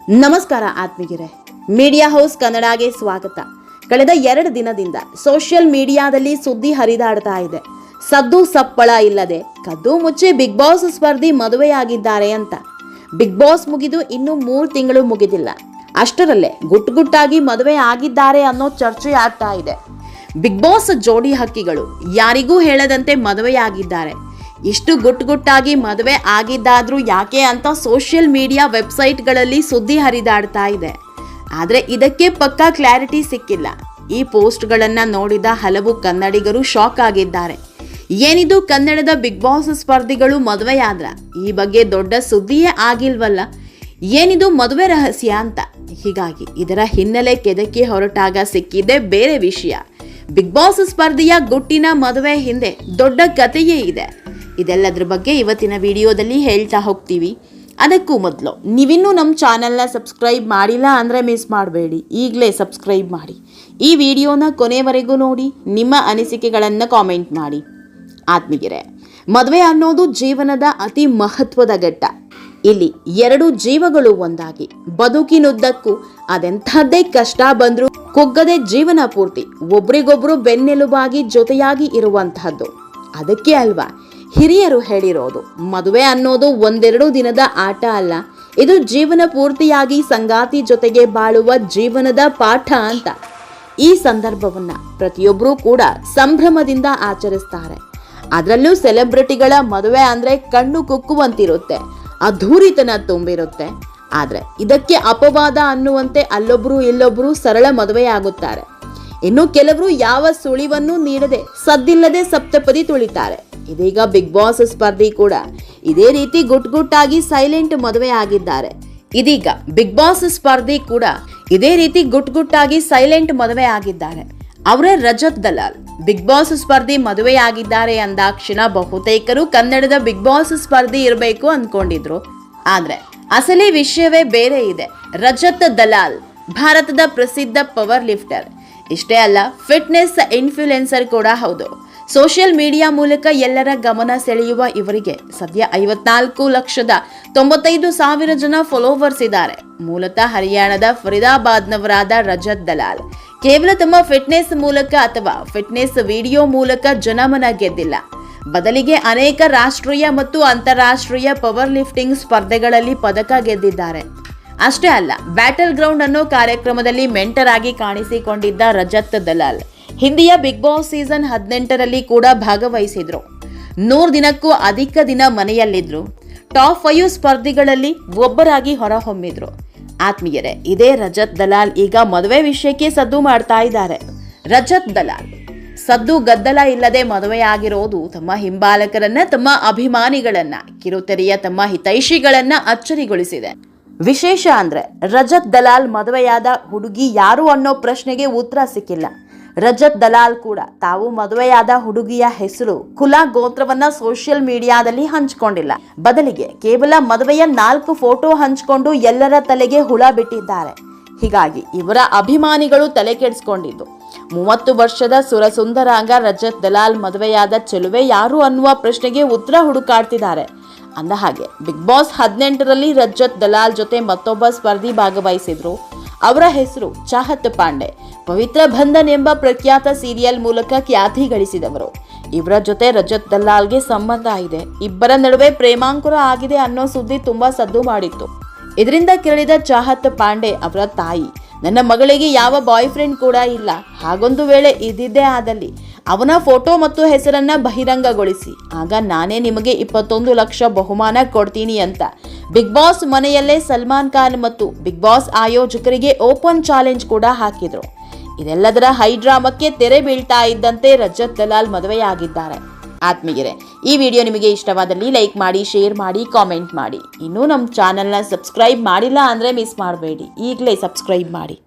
ನಮಸ್ಕಾರ ಆತ್ಮೀಯರೇ, media house ಕನ್ನಡಗೆ ಸ್ವಾಗತ. ಕಳೆದ 2 ದಿನದಿಂದ ಸೋಷಿಯಲ್ ಮೀಡಿಯಾದಲ್ಲಿ ಸುದ್ದಿ ಹರಿದಾಡ್ತಾ ಇದೆ. ಸದ್ದು ಸಪ್ಪಳ ಇಲ್ಲದೆ ಕದ್ದು ಮುಚ್ಚಿ ಬಿಗ್ ಬಾಸ್ ಸ್ಪರ್ಧಿ ಮದುವೆಯಾಗಿದ್ದಾರೆ ಅಂತ. ಬಿಗ್ ಬಾಸ್ ಮುಗಿದು ಇನ್ನೂ 3 ತಿಂಗಳು ಮುಗಿದಿಲ್ಲ. ಅಷ್ಟರಲ್ಲೇ ಗುಟ್ಟಾಗಿ ಮದುವೆ ಆಗಿದ್ದಾರೆ ಅನ್ನೋ ಚರ್ಚೆ ಆಗ್ತಾ ಇದೆ. ಬಿಗ್ ಬಾಸ್ ಜೋಡಿ ಹಕ್ಕಿಗಳು ಯಾರಿಗೂ ಹೇಳದಂತೆ ಮದುವೆಯಾಗಿದ್ದಾರೆ. ಇಷ್ಟು ಗುಟ್ಟಾಗಿ ಮದುವೆ ಆಗಿದ್ದಾದ್ರೂ ಯಾಕೆ ಅಂತ ಸೋಷಿಯಲ್ ಮೀಡಿಯಾ ವೆಬ್ಸೈಟ್ಗಳಲ್ಲಿ ಸುದ್ದಿ ಹರಿದಾಡ್ತಾ ಇದೆ. ಆದರೆ ಇದಕ್ಕೆ ಪಕ್ಕಾ ಕ್ಲಾರಿಟಿ ಸಿಕ್ಕಿಲ್ಲ. ಈ ಪೋಸ್ಟ್ಗಳನ್ನು ನೋಡಿದ ಹಲವು ಕನ್ನಡಿಗರು ಶಾಕ್ ಆಗಿದ್ದಾರೆ. ಏನಿದು ಕನ್ನಡದ ಬಿಗ್ ಬಾಸ್ ಸ್ಪರ್ಧಿಗಳು ಮದುವೆಯಾದ್ರ? ಈ ಬಗ್ಗೆ ದೊಡ್ಡ ಸುದ್ದಿಯೇ ಆಗಿಲ್ವಲ್ಲ, ಏನಿದು ಮದುವೆ ರಹಸ್ಯ ಅಂತ. ಹೀಗಾಗಿ ಇದರ ಹಿನ್ನೆಲೆ ಕೆದಕಿ ಹೊರಟಾಗ ಸಿಕ್ಕಿದೆ ಬೇರೆ ವಿಷಯ. ಬಿಗ್ ಬಾಸ್ ಸ್ಪರ್ಧೆಯ ಗುಟ್ಟಿನ ಮದುವೆ ಹಿಂದೆ ದೊಡ್ಡ ಕಥೆಯೇ ಇದೆ. ಇದೆಲ್ಲದ್ರ ಬಗ್ಗೆ ಇವತ್ತಿನ ವಿಡಿಯೋದಲ್ಲಿ ಹೇಳ್ತಾ ಹೋಗ್ತೀವಿ. ಅದಕ್ಕೂ ಮೊದಲು ನೀವಿನ್ನೂ ನಮ್ಮ ಚಾನಲ್ನ ಸಬ್ಸ್ಕ್ರೈಬ್ ಮಾಡಿಲ್ಲ ಅಂದರೆ ಮಿಸ್ ಮಾಡಬೇಡಿ, ಈಗಲೇ ಸಬ್ಸ್ಕ್ರೈಬ್ ಮಾಡಿ. ಈ ವಿಡಿಯೋನ ಕೊನೆವರೆಗೂ ನೋಡಿ, ನಿಮ್ಮ ಅನಿಸಿಕೆಗಳನ್ನು ಕಾಮೆಂಟ್ ಮಾಡಿ. ಆತ್ಮೀಯರೇ, ಮದುವೆ ಅನ್ನೋದು ಜೀವನದ ಅತಿ ಮಹತ್ವದ ಘಟ್ಟ. ಇಲ್ಲಿ 2 ಜೀವಗಳು ಒಂದಾಗಿ ಬದುಕಿನುದ್ದಕ್ಕೂ ಅದೆಂಥದ್ದೇ ಕಷ್ಟ ಬಂದರೂ ಕುಗ್ಗದೆ ಜೀವನ ಪೂರ್ತಿ ಒಬ್ರಿಗೊಬ್ರು ಬೆನ್ನೆಲುಬಾಗಿ ಜೊತೆಯಾಗಿ ಇರುವಂತಹದ್ದು. ಅದಕ್ಕೆ ಅಲ್ವಾ ಹಿರಿಯರು ಹೇಳಿರೋದು, ಮದುವೆ ಅನ್ನೋದು 1-2 ದಿನದ ಆಟ ಅಲ್ಲ, ಇದು ಜೀವನ ಪೂರ್ತಿಯಾಗಿ ಸಂಗಾತಿ ಜೊತೆಗೆ ಬಾಳುವ ಜೀವನದ ಪಾಠ ಅಂತ. ಈ ಸಂದರ್ಭವನ್ನ ಪ್ರತಿಯೊಬ್ಬರೂ ಕೂಡ ಸಂಭ್ರಮದಿಂದ ಆಚರಿಸ್ತಾರೆ. ಅದರಲ್ಲೂ ಸೆಲೆಬ್ರಿಟಿಗಳ ಮದುವೆ ಅಂದ್ರೆ ಕಣ್ಣು ಕುಕ್ಕುವಂತಿರುತ್ತೆ, ಅದ್ಧೂರಿತನ ತುಂಬಿರುತ್ತೆ. ಆದ್ರೆ ಇದಕ್ಕೆ ಅಪವಾದ ಅನ್ನುವಂತೆ ಅಲ್ಲೊಬ್ರು ಇಲ್ಲೊಬ್ರು ಸರಳ ಮದುವೆಯಾಗುತ್ತಾರೆ. ಇನ್ನು ಕೆಲವರು ಯಾವ ಸುಳಿವನ್ನು ನೀಡದೆ ಸದ್ದಿಲ್ಲದೆ ಸಪ್ತಪದಿ ತುಳಿತಾರೆ. ಇದೀಗ ಬಿಗ್ ಬಾಸ್ ಸ್ಪರ್ಧಿ ಕೂಡ ಇದೇ ರೀತಿ ಗುಟ್ಟಾಗಿ ಸೈಲೆಂಟ್ ಮದುವೆ ಆಗಿದ್ದಾರೆ. ಅವರೇ ರಜತ್ ದಲಾಲ್. ಬಿಗ್ ಬಾಸ್ ಸ್ಪರ್ಧಿ ಮದುವೆಯಾಗಿದ್ದಾರೆ ಅಂದಾಕ್ಷಣ ಬಹುತೇಕರು ಕನ್ನಡದ ಬಿಗ್ ಬಾಸ್ ಸ್ಪರ್ಧಿ ಇರಬೇಕು ಅಂದ್ಕೊಂಡಿದ್ರು. ಆದ್ರೆ ಅಸಲಿ ವಿಷಯವೇ ಬೇರೆ ಇದೆ. ರಜತ್ ದಲಾಲ್ ಭಾರತದ ಪ್ರಸಿದ್ಧ ಪವರ್ ಲಿಫ್ಟರ್. ಇಷ್ಟೇ ಅಲ್ಲ, ಫಿಟ್ನೆಸ್ ಇನ್ಫ್ಲುಯೆನ್ಸರ್ ಕೂಡ ಹೌದು. ಸೋಷಿಯಲ್ ಮೀಡಿಯಾ ಮೂಲಕ ಎಲ್ಲರ ಗಮನ ಸೆಳೆಯುವ ಇವರಿಗೆ ಸದ್ಯ 54,95,000 ಜನ ಫಾಲೋವರ್ಸ್ ಇದ್ದಾರೆ. ಮೂಲತಃ ಹರಿಯಾಣದ ಫರೀದಾಬಾದ್ನವರಾದ ರಜತ್ ದಲಾಲ್ ಕೇವಲ ತಮ್ಮ ಫಿಟ್ನೆಸ್ ಮೂಲಕ ಅಥವಾ ಫಿಟ್ನೆಸ್ ವಿಡಿಯೋ ಮೂಲಕ ಜನಮನ ಗೆದ್ದಿಲ್ಲ. ಬದಲಿಗೆ ಅನೇಕ ರಾಷ್ಟ್ರೀಯ ಮತ್ತು ಅಂತಾರಾಷ್ಟ್ರೀಯ ಪವರ್ ಲಿಫ್ಟಿಂಗ್ ಸ್ಪರ್ಧೆಗಳಲ್ಲಿ ಪದಕ ಗೆದ್ದಿದ್ದಾರೆ. ಅಷ್ಟೇ ಅಲ್ಲ, ಬ್ಯಾಟಲ್ ಗ್ರೌಂಡ್ ಅನ್ನೋ ಕಾರ್ಯಕ್ರಮದಲ್ಲಿ ಮೆಂಟರ್ ಆಗಿ ಕಾಣಿಸಿಕೊಂಡಿದ್ದ ರಜತ್ ದಲಾಲ್ ಹಿಂದಿಯ ಬಿಗ್ ಬಾಸ್ ಸೀಸನ್ 18ರಲ್ಲಿ ಕೂಡ ಭಾಗವಹಿಸಿದ್ರು. 100 ದಿನಕ್ಕೂ ಅಧಿಕ ದಿನ ಮನೆಯಲ್ಲಿದ್ರು. ಟಾಪ್ 5 ಸ್ಪರ್ಧಿಗಳಲ್ಲಿ ಒಬ್ಬರಾಗಿ ಹೊರಹೊಮ್ಮಿದ್ರು. ಆತ್ಮೀಯರೇ, ಇದೇ ರಜತ್ ದಲಾಲ್ ಈಗ ಮದುವೆ ವಿಷಯಕ್ಕೆ ಸದ್ದು ಮಾಡ್ತಾ ಇದ್ದಾರೆ. ರಜತ್ ದಲಾಲ್ ಸದ್ದು ಗದ್ದಲ ಇಲ್ಲದೆ ಮದುವೆಯಾಗಿರೋದು ತಮ್ಮ ಹಿಂಬಾಲಕರನ್ನ, ತಮ್ಮ ಅಭಿಮಾನಿಗಳನ್ನ, ಕಿರುತೆರೆಯ ತಮ್ಮ ಹಿತೈಷಿಗಳನ್ನ ಅಚ್ಚರಿಗೊಳಿಸಿದೆ. ವಿಶೇಷ ಅಂದ್ರೆ ರಜತ್ ದಲಾಲ್ ಮದುವೆಯಾದ ಹುಡುಗಿ ಯಾರು ಅನ್ನೋ ಪ್ರಶ್ನೆಗೆ ಉತ್ತರ ಸಿಕ್ಕಿಲ್ಲ. ರಜತ್ ದಲಾಲ್ ಕೂಡ ತಾವು ಮದುವೆಯಾದ ಹುಡುಗಿಯ ಹೆಸರು, ಕುಲ, ಗೋತ್ರವನ್ನ ಸೋಷಿಯಲ್ ಮೀಡಿಯಾದಲ್ಲಿ ಹಂಚಿಕೊಂಡಿಲ್ಲ. ಬದಲಿಗೆ ಕೇವಲ ಮದುವೆಯ 4 ಫೋಟೋ ಹಂಚಿಕೊಂಡು ಎಲ್ಲರ ತಲೆಗೆ ಹುಳ ಬಿಟ್ಟಿದ್ದಾರೆ. ಹೀಗಾಗಿ ಇವರ ಅಭಿಮಾನಿಗಳು ತಲೆ ಕೆಡಿಸಿಕೊಂಡಿದ್ದು 30 ವರ್ಷದ ಸುರಸುಂದರಾಂಗ ರಜತ್ ದಲಾಲ್ ಮದುವೆಯಾದ ಚೆಲುವೆ ಯಾರು ಅನ್ನುವ ಪ್ರಶ್ನೆಗೆ ಉತ್ತರ ಹುಡುಕಾಡ್ತಿದ್ದಾರೆ. ಅಂದ ಹಾಗೆ ಬಿಗ್ ಬಾಸ್ 18ರಲ್ಲಿ ರಜತ್ ದಲಾಲ್ ಜೊತೆ ಮತ್ತೊಬ್ಬ ಸ್ಪರ್ಧಿ ಭಾಗವಹಿಸಿದ್ರು. ಅವರ ಹೆಸರು ಚಾಹತ್ ಪಾಂಡೆ. ಪವಿತ್ರ ಬಂಧನ್ ಎಂಬ ಪ್ರಖ್ಯಾತ ಸೀರಿಯಲ್ ಮೂಲಕ ಖ್ಯಾತಿ ಗಳಿಸಿದವರು. ಇವರ ಜೊತೆ ರಜತ್ ದಲಾಲ್ಗೆ ಸಂಬಂಧ ಇದೆ. ಇಬ್ಬರ ನಡುವೆ ಪ್ರೇಮಾಂಕುರ ಆಗಿದೆ ಅನ್ನೋ ಸುದ್ದಿ ತುಂಬಾ ಸದ್ದು ಮಾಡಿತ್ತು. ಇದರಿಂದ ಕೆರಳಿದ ಚಾಹತ್ ಪಾಂಡೆ ಅವರ ತಾಯಿ, ನನ್ನ ಮಗಳಿಗೆ ಯಾವ ಬಾಯ್ ಫ್ರೆಂಡ್ ಕೂಡ ಇಲ್ಲ, ಹಾಗೊಂದು ವೇಳೆ ಇದ್ದಿದ್ದೇ ಆದಲ್ಲಿ ಅವನ ಫೋಟೋ ಮತ್ತು ಹೆಸರನ್ನ ಬಹಿರಂಗಗೊಳಿಸಿ, ಆಗ ನಾನೇ ನಿಮಗೆ 21 ಲಕ್ಷ ಬಹುಮಾನ ಕೊಡ್ತೀನಿ ಅಂತ ಬಿಗ್ ಬಾಸ್ ಮನೆಯಲ್ಲೇ ಸಲ್ಮಾನ್ ಖಾನ್ ಮತ್ತು ಬಿಗ್ ಬಾಸ್ ಆಯೋಜಕರಿಗೆ ಓಪನ್ ಚಾಲೆಂಜ್ ಕೂಡ ಹಾಕಿದ್ರು. ಇದೆಲ್ಲದರ ಹೈಡ್ರಾಮಕ್ಕೆ ತೆರೆ ಬೀಳ್ತಾ ಇದ್ದಂತೆ ರಜತ್ ದಲಾಲ್ ಮದುವೆಯಾಗಿದ್ದಾರೆ. ಆತ್ಮೀಯರೇ, ಈ ವಿಡಿಯೋ ನಿಮಗೆ ಇಷ್ಟವಾದಲ್ಲಿ ಲೈಕ್ ಮಾಡಿ, ಶೇರ್ ಮಾಡಿ, ಕಾಮೆಂಟ್ ಮಾಡಿ. ಇನ್ನೂ ನಮ್ಮ ಚಾನಲ್ನ ಸಬ್ಸ್ಕ್ರೈಬ್ ಮಾಡಿಲ್ಲ ಅಂದರೆ ಮಿಸ್ ಮಾಡಬೇಡಿ, ಈಗಲೇ ಸಬ್ಸ್ಕ್ರೈಬ್ ಮಾಡಿ.